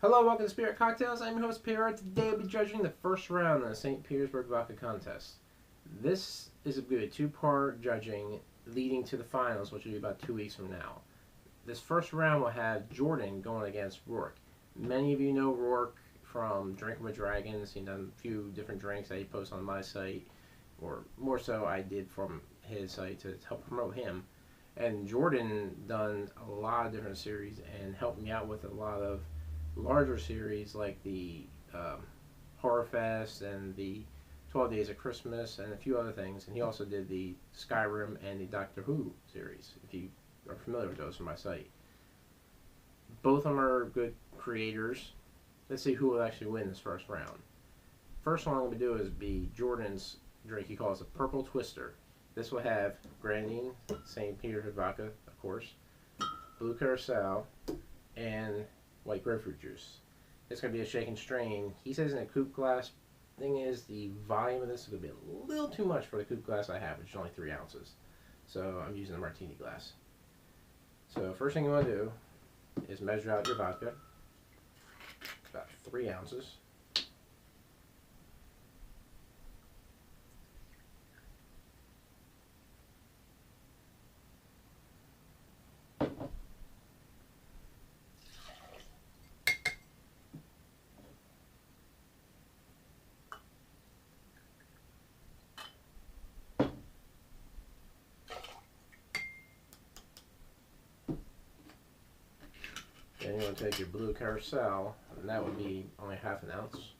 Hello, welcome to Spirit Cocktails. I'm your host, PR. Today we'll be judging the first round of the St. Petersburg Vodka contest. This is a good two-part judging leading to the finals, which will be about 2 weeks from now. This first round will have Jordan going against Roark. Many of you know Roark from Drinking with Dragons. He's done a few different drinks that he posts on my site, or more so I did from his site to help promote him. And Jordan done a lot of different series and helped me out with a lot of larger series like the Horror Fest and the 12 Days of Christmas and a few other things. And he also did the Skyrim and the Doctor Who series, if you are familiar with those from my site. Both of them are good creators. Let's see who will actually win this first round. First one I'm going to do is be Jordan's drink. He calls it Purple Twister. This will have Grenadine, St. Petersburg Vodka, of course, Blue Curacao, and white grapefruit juice. It's going to be a shake and strain. He says in a coupe glass. Thing is, the volume of this is going to be a little too much for the coupe glass I have, which is only 3 ounces. So I'm using a martini glass. So first thing you want to do is measure out your vodka. About 3 ounces. Then you want to take your Blue Curacao, and that would be only half an ounce.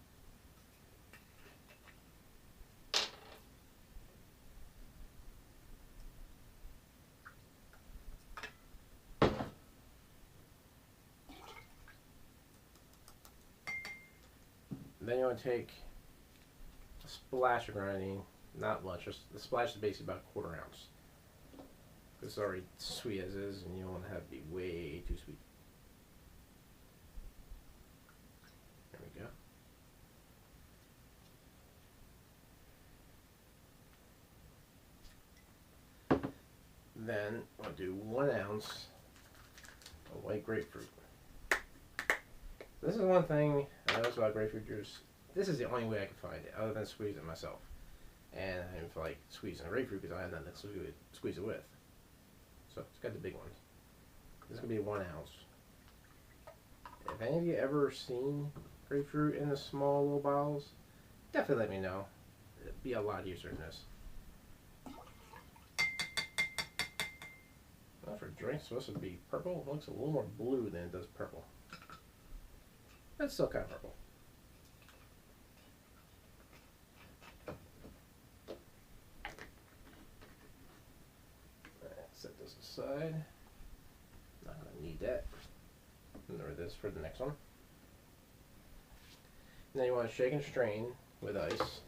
Then you want to take a splash of grenadine, not much, just the splash is basically about a 1/4 ounce. It's already sweet as is, and you don't want to have it be way too sweet. There we go. Then I'll do 1 ounce of white grapefruit. This is one thing I noticed about grapefruit juice. This is the only way I can find it, other than squeezing it myself. And I didn't feel like squeezing a grapefruit because I had nothing to squeeze it with. So it's got the big ones. This is going to be 1 ounce. If any of you ever seen grapefruit in the small little bottles, definitely let me know. It'd be a lot easier than this. Well, for drinks, it's supposed to be purple. It looks a little more blue than it does purple. That's still kind of purple. Alright, set this aside. Not going to need that. And there it is for the next one. And then you want to shake and strain with ice.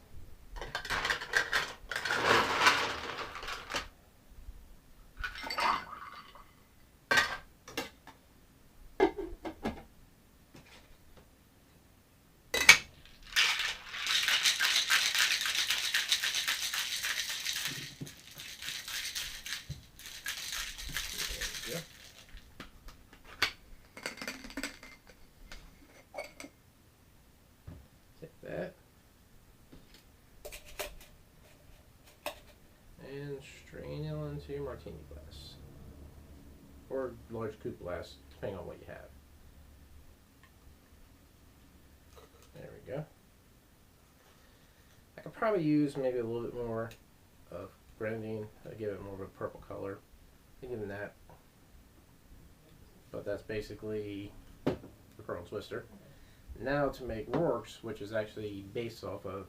Take that and strain it into your martini glass or large coupe glass, depending on what you have. There we go. I could probably use maybe a little bit more of grenadine. I'd give it more of a purple color. Than that. But that's basically the Purple Twister. Now to make Roark's, which is actually based off of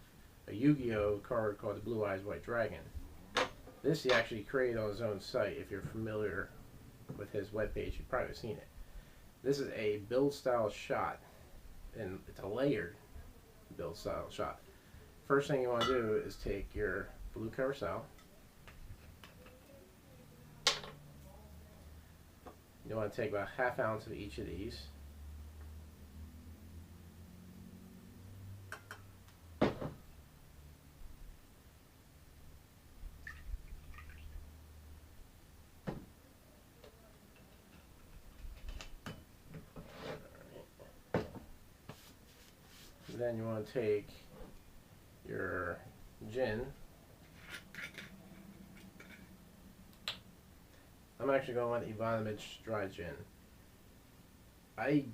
a Yu-Gi-Oh card called the Blue Eyes White Dragon. This he actually created on his own site. If you're familiar with his webpage, you've probably seen it. This is a build style shot, and it's a layered build style shot. First thing you want to do is take your Blue Curacao. You want to take about 1/2 ounce of each of these. Then you want to take your gin. I'm actually going with Ivanovich dry gin. I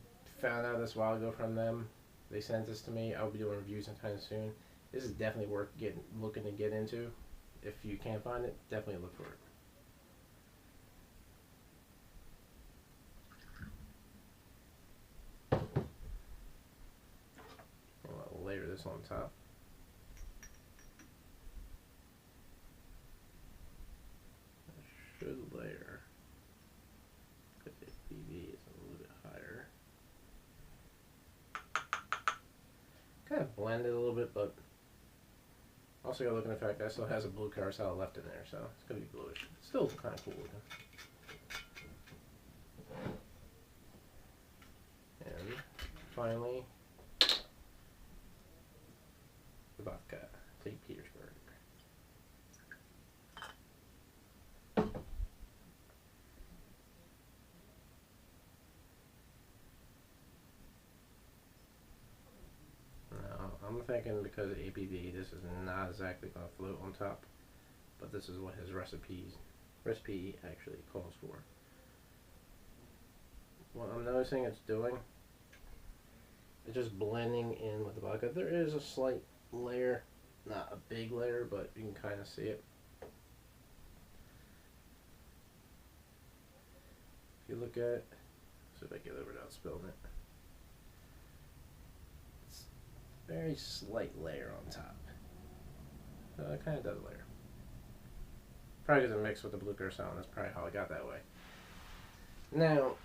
found out this a while ago from them. They sent this to me. I'll be doing reviews sometime soon. This is definitely worth looking to get into. If you can't find it, definitely look for it. I'll layer this on top. I should layer because the BB is a little bit higher. Kind of blend it a little bit, but also got to look at the fact that it still has a blue Curacao left in there, so it's going to be bluish. It's still kind of cool looking. And finally, the vodka, St. Petersburg. I'm thinking because of ABV, this is not exactly going to float on top, but this is what his recipe actually calls for. What I'm noticing it's doing, it's just blending in with the vodka. There is a slight layer, not a big layer, but you can kind of see it. If you look at it, see if I get over without spilling it. Very slight layer on top. So it kind of does layer. Probably because it mixed with the Blue Curacao, and that's probably how I got that way. Now,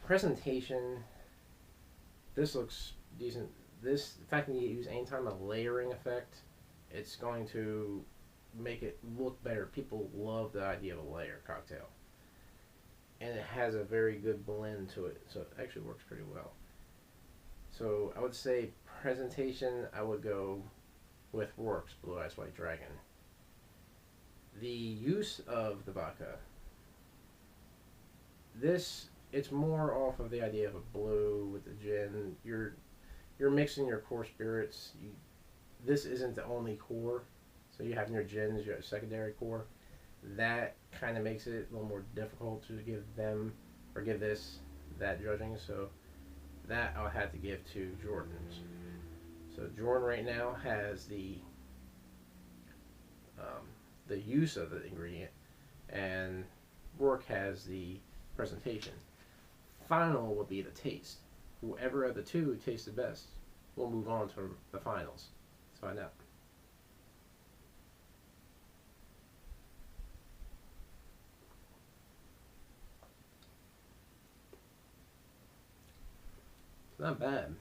presentation. This looks decent. The fact that you use any time a layering effect, it's going to make it look better. People love the idea of a layer cocktail. And it has a very good blend to it, so it actually works pretty well. So I would say presentation, I would go with Roark's Blue Eyes White Dragon. The use of the vodka, it's more off of the idea of a blue with the gin. You're mixing your core spirits. This isn't the only core, so you have your gins, your secondary core. That kind of makes it a little more difficult to give them or give this that judging. So that I'll have to give to Jordan's. So Jordan right now has the use of the ingredient, and Roark has the presentation. Final will be the taste. Whoever of the two tastes the best will move on to the finals. Let's find out. It's not bad.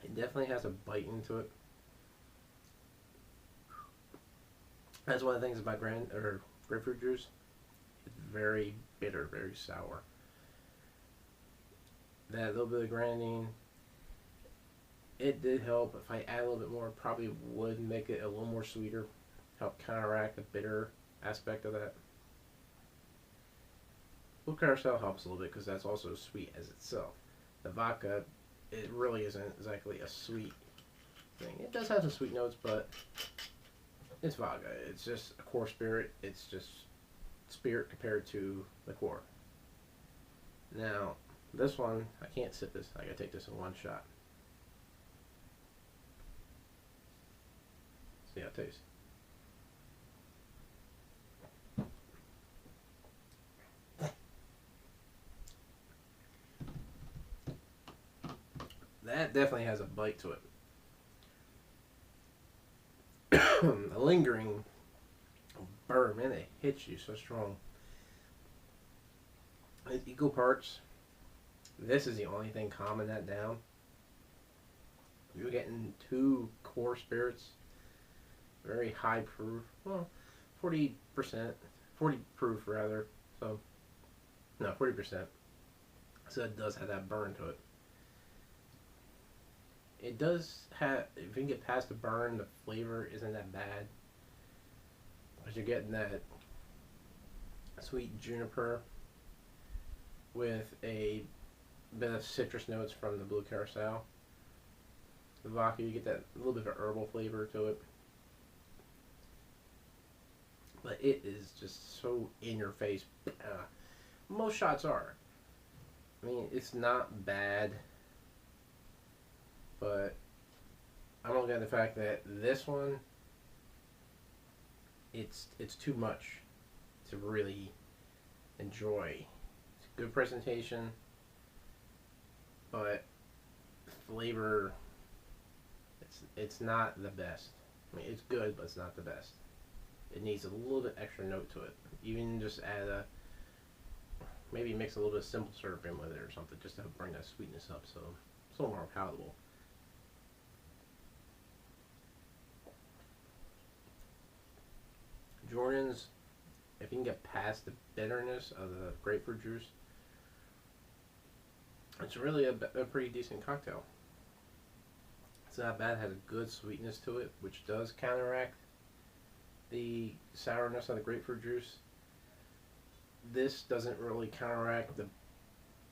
It definitely has a bite into it. That's one of the things about grapefruit juice. It's very bitter, very sour. That little bit of grenadine, it did help. If I add a little bit more, it probably would make it a little more sweeter. Help counteract the bitter aspect of that. Blue Curacao helps a little bit because that's also sweet as itself. The vodka, it really isn't exactly a sweet thing. It does have some sweet notes, but it's vodka. It's just a core spirit. It's just spirit compared to the core. Now, this one, I can't sip this. I gotta take this in one shot. See how it tastes. That definitely has a bite to it. A lingering burn, man, it hits you so strong. It's equal parts. This is the only thing calming that down. You're getting two core spirits, very high proof. Well, 40%, 40 proof rather. So, no, 40%. So it does have that burn to it. It does have, if you can get past the burn, the flavor isn't that bad. But you're getting that sweet juniper with a bit of citrus notes from the Blue Curacao. The vodka, you get that little bit of herbal flavor to it. But it is just so in your face. Most shots are. I mean, it's not bad, but I'm looking at the fact that this one, it's too much to really enjoy. It's a good presentation, but flavor, it's not the best. I mean, it's good, but it's not the best. It needs a little bit extra note to it. Even just add maybe mix a little bit of simple syrup in with it or something, just to bring that sweetness up, so it's a little more palatable. Jordan's, if you can get past the bitterness of the grapefruit juice, it's really a pretty decent cocktail. It's not bad. It has a good sweetness to it, which does counteract the sourness of the grapefruit juice. This doesn't really counteract the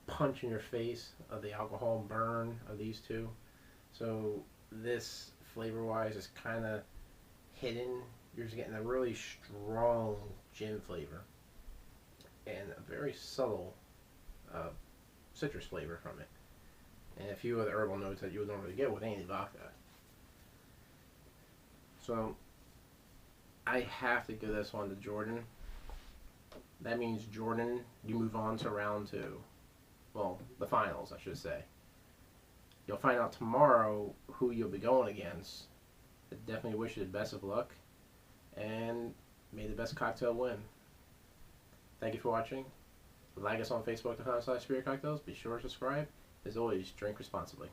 punch in your face of the alcohol burn of these two. So this flavor-wise is kind of hidden. You're just getting a really strong gin flavor and a very subtle citrus flavor from it, and a few other herbal notes that you would normally get with any vodka. So I have to give this one to Jordan. That means Jordan, you move on to round two. Well, the finals, I should say. You'll find out tomorrow who you'll be going against. I definitely wish you the best of luck, and may the best cocktail win. Thank you for watching. Like us on Facebook.com/spiritcocktails. Be sure to subscribe. As always, drink responsibly.